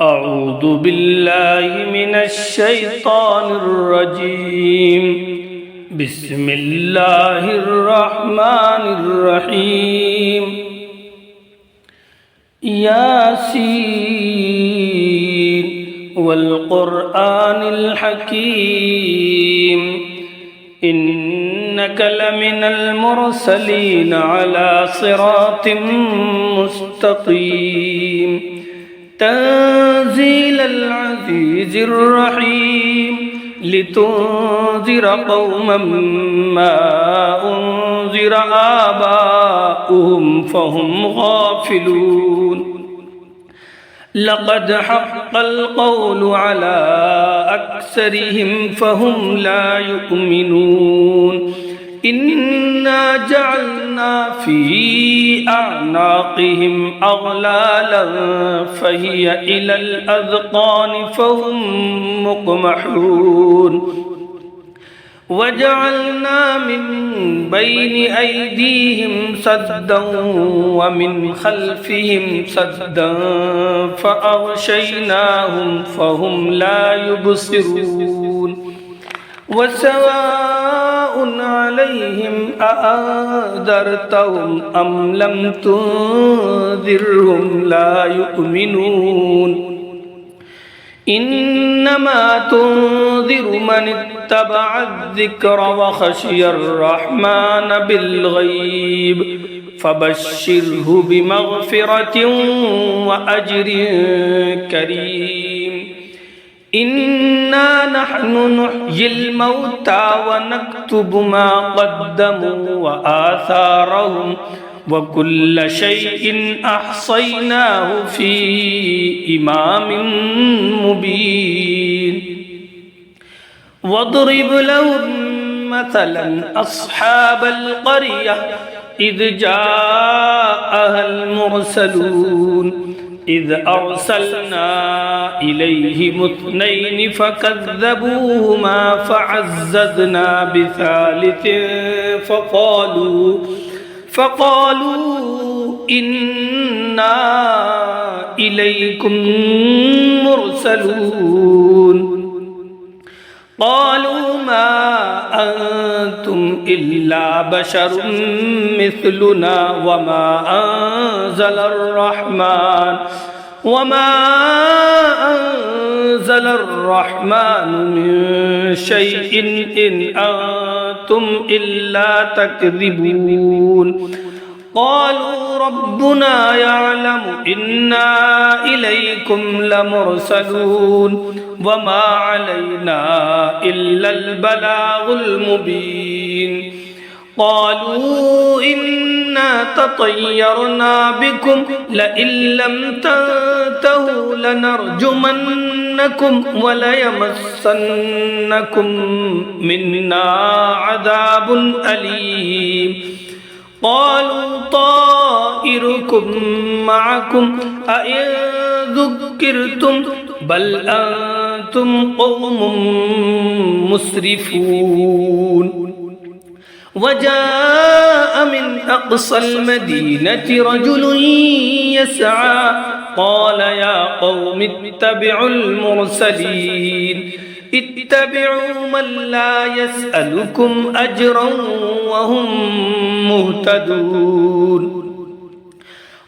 أعوذ بالله من الشيطان الرجيم. بسم الله الرحمن الرحيم. ياسين والقرآن الحكيم إنك لمن المرسلين على صراط مستقيم تنزيل العزيز الرحيم لتنذر قوما ما أنذر آباؤهم فهم غافلون لقد حق القول على أكثرهم فهم لا يؤمنون إنا جعلنا في أعناقهم أغلالا فهي إلى الأذقان فهم مقمحون وجعلنا من بين أيديهم سدا ومن خلفهم سدا فأغشيناهم فهم لا يبصرون وسواء عليهم أأنذرتهم أم لم تنذرهم لا يؤمنون إنما تنذر من اتبع الذكر وخشي الرحمن بالغيب فبشره بمغفرة وأجر كريم إنا نحن نحيي الموتى ونكتب ما قدموا وآثارهم وكل شيء أحصيناه في إمام مبين واضرب لهم مثلا أصحاب القرية إذ جاءها المرسلون إذ أرسلنا إليهم اثنين فكذبوهما فعززنا بثالث فقالوا إنا إليكم مرسلون قالوا ما أنتم إلا بشر مثلنا وما أنزل الرحمن من شيء إن أنتم إلا تكذبون قالوا ربنا يعلم إنا إليكم لمرسلون وما علينا إلا البلاغ المبين قالوا إنا تطيرنا بكم لئن لم تنتهوا لنرجمنكم وليمسنكم منا عذاب أليم قالوا طائركم معكم أئن ذكرتم بل أنتم قوم مسرفون وجاء من أقصى المدينة رجل يسعى قال يا قوم اتبعوا المرسلين اتبعوا من لا يسألكم أجرا وهم مهتدون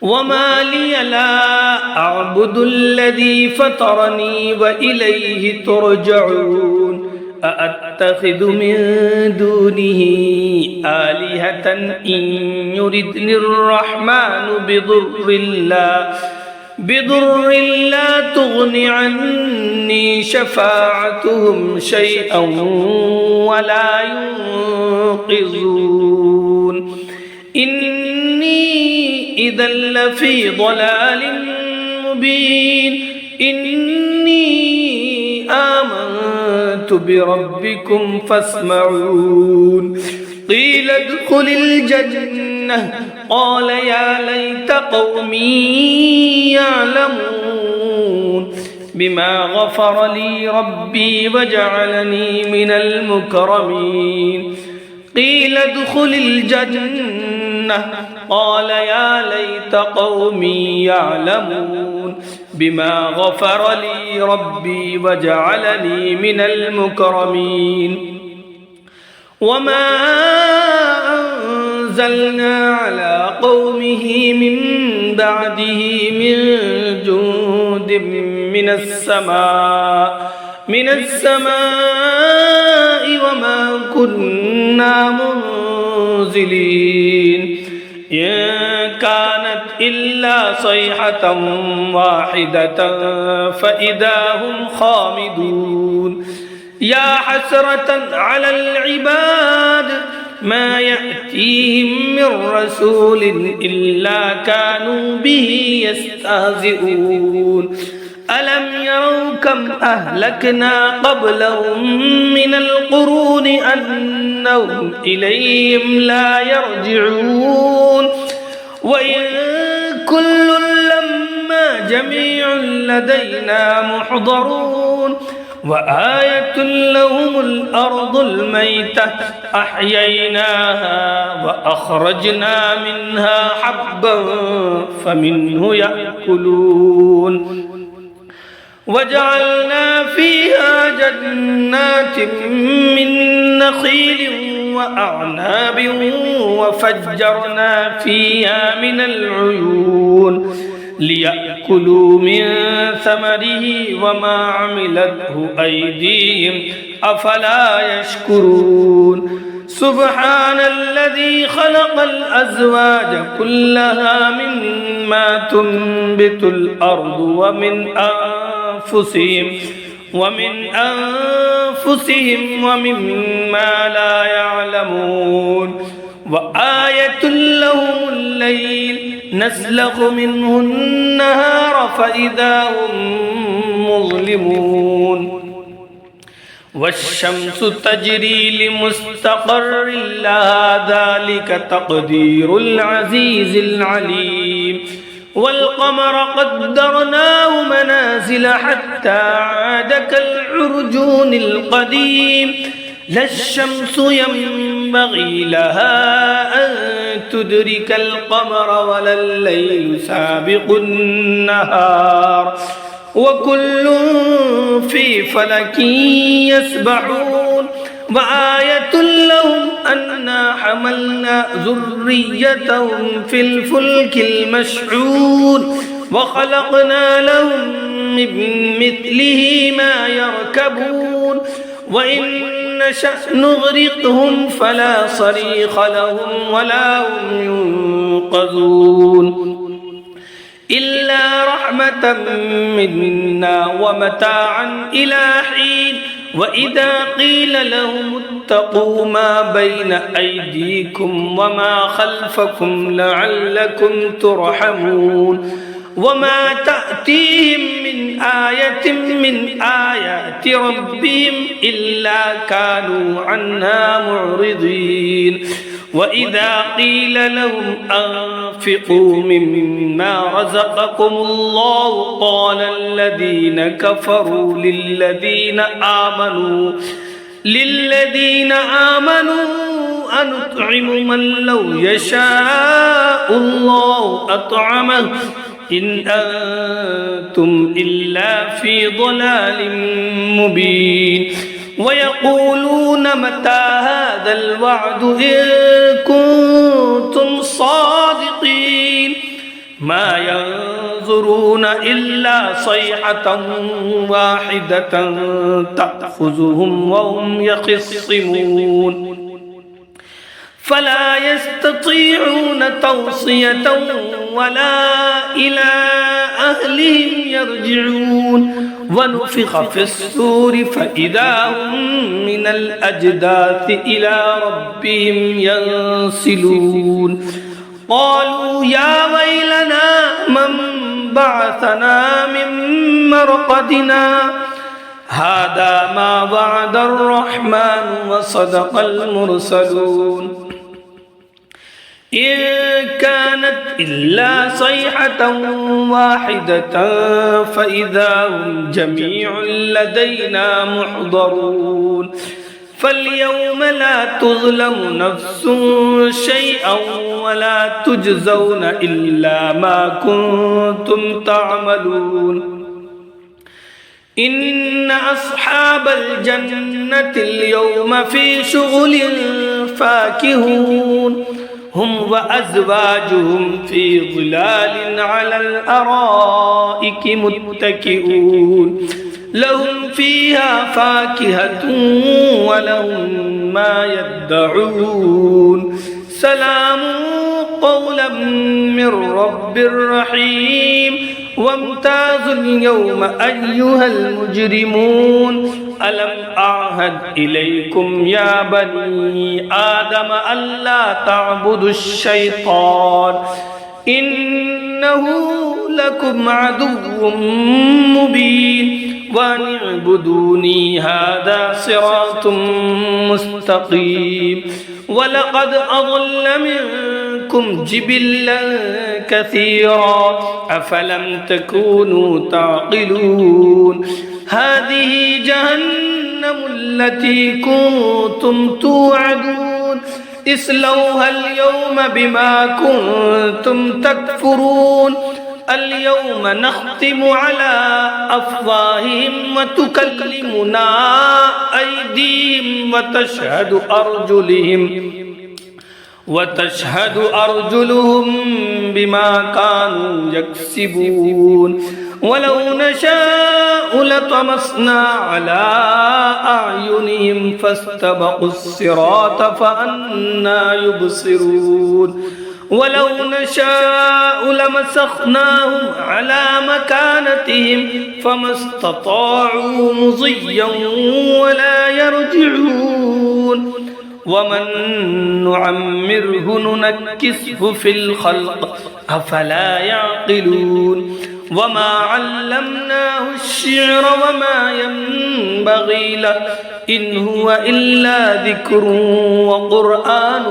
وما لي لا أعبد الذي فطرني وإليه ترجعون أأتخذ من دونه آلهة إن يردني الرحمن بضر لا تغن عني شفاعتهم شيئا ولا ينقذون إني إذا لفي ضلال مبين إني آمنت بربكم فاسمعون قيل ادخل الجنة قال يا ليت قومي يعلمون بما غفر لي ربي وجعلني من المكرمين قيل ادخل الجنة قال يا ليت قومي يعلمون بما غفر لي ربي وجعلني من المكرمين وما أنزلنا على قومه من بعده من جند من السماء وما كنا منزلين إن كانت إلا صيحة واحدة فإذا هم خامدون يا حسرة على العباد ما يأتيهم من رسول إلا كانوا به يستهزئون ألم يروا كم أهلكنا قبلهم من القرون أنهم إليهم لا يرجعون وإن كل لما جميع لدينا محضرون وآية لهم الأرض الميتة أحييناها وأخرجنا منها حبا فمنه يأكلون وجعلنا فيها جنات من نخيل وأعناب وفجرنا فيها من العيون ليأكلوا من ثمره وما عملته أيديهم أفلا يشكرون سبحان الذي خلق الأزواج كلها مما تنبت الأرض ومن أنفسهم ومما لا يعلمون وآية لهم الليل نسلخ منه النهار فإذا هم مظلمون والشمس تجري لمستقر لها ذلك تقدير العزيز العليم والقمر قدرناه منازل حتى عاد كالعرجون القديم لا الشمس ينبغي لها أن تدرك القمر ولا الليل سابق النهار وكل في فلك يسبحون وآية لهم أنا حملنا ذريتهم في الفلك المشحون وخلقنا لهم من مثله ما يركبون وإن نشأ نغرقهم فلا صريخ لهم ولا هم ينقذون إلا رحمة منا ومتاعا إلى حين وإذا قيل لهم اتقوا ما بين أيديكم وما خلفكم لعلكم ترحمون وما تأتيهم من آية من آيات ربهم إلا كانوا عنها معرضين وإذا قيل لهم أنفقوا مما رزقكم الله قال الذين كفروا للذين آمنوا أنطعم من لو يشاء الله أطعمه إن أنتم إلا في ضلال مبين ويقولون متى هذا الوعد إن كنتم صادقين ما ينظرون إلا صيحة واحدة تأخذهم وهم يخصمون فلا يستطيعون توصية ولا إلى أهلهم يرجعون ونفخ في الصور فإذا هم من الأجداث إلى ربهم ينسلون قالوا يا ويلنا من بعثنا من مرقدنا هذا ما وعد الرحمن وصدق المرسلون إن كانت إلا صيحة واحدة فإذا هم جميع لدينا محضرون فاليوم لا تظلم نفس شيئا ولا تجزون إلا ما كنتم تعملون إن أصحاب الجنة اليوم في شغل فاكهون هم وأزواجهم في ظلال على الأرائك متكئون لهم فيها فاكهة ولهم ما يدعون سلام قولا من رب رحيم وامتازوا اليوم أيها المجرمون ألم أعهد إليكم يا بني آدم ألا تعبدوا الشيطان إنه لكم عدو مبين وأن اعبدوني هذا صراط مستقيم ولقد أضل منكم جبلا كثيرا أفلم تكونوا تعقلون هذه جهنم التي كنتم توعدون اصلوها اليوم بما كنتم تكفرون اليوم نختم على أفواههم وتكلمنا أيديهم وتشهد أرجلهم بما كانوا يكسبون ولو نشاء لطمسنا على أعينهم فاستبقوا الصراط فأنى يبصرون ولو نشاء لمسخناهم على مكانتهم فما استطاعوا مضيا ولا يرجعون ومن نعمره ننكسه في الخلق أفلا يعقلون وما علمناه الشعر وما ينبغي له إن هو إلا ذكر وقرآن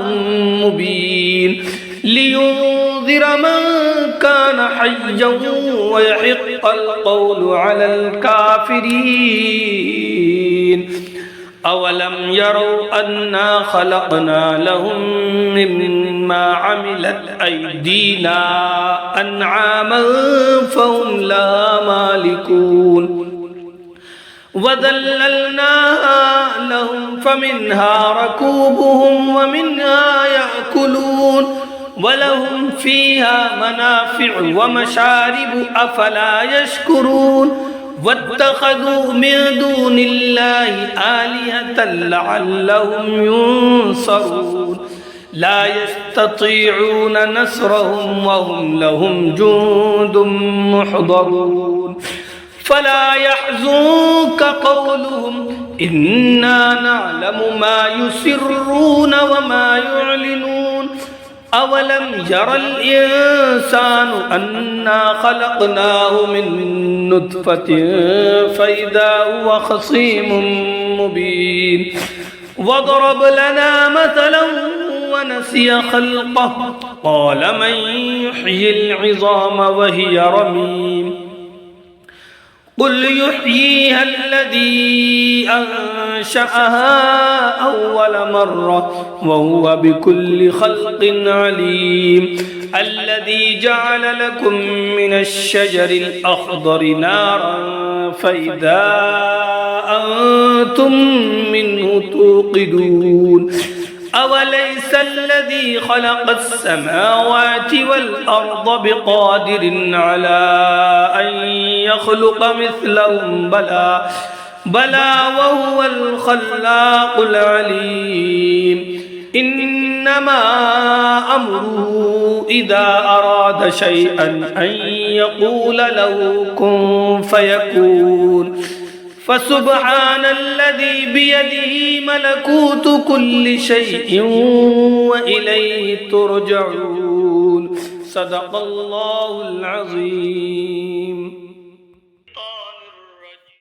مبين لينذر من كان حيا ويحق القول على الكافرين أولم يروا أنا خلقنا لهم مما عملت أيدينا أنعاما فهم لها مالكون وذللناها لهم فمنها ركوبهم ومنها يأكلون ولهم فيها منافع ومشارب أفلا يشكرون واتخذوا من دون الله آلهة لعلهم ينصرون لا يستطيعون نصرهم وهم لهم جند محضرون فلا يحزنك قولهم إنا نعلم ما يسرون وما يعلنون أولم يرى الإنسان أنا خلقناه من نطفة فإذا هو خصيم مبين وضرب لنا مثلا ونسي خلقه قال من يحيي العظام وهي رميم قل يحييها الذي أنشأها أول مرة وهو بكل خلق عليم الذي جعل لكم من الشجر الأخضر نارا فإذا أنتم منه توقدون أوليس الذي خلق السماوات والأرض بقادر على أن يخلق مثلهم بلى وهو الخلاق العليم إنما أمره إذا أراد شيئا أن يقول له كن فيكون فسبحان الذي بيده ملكوت كل شيء وإليه ترجعون صدق الله العظيم.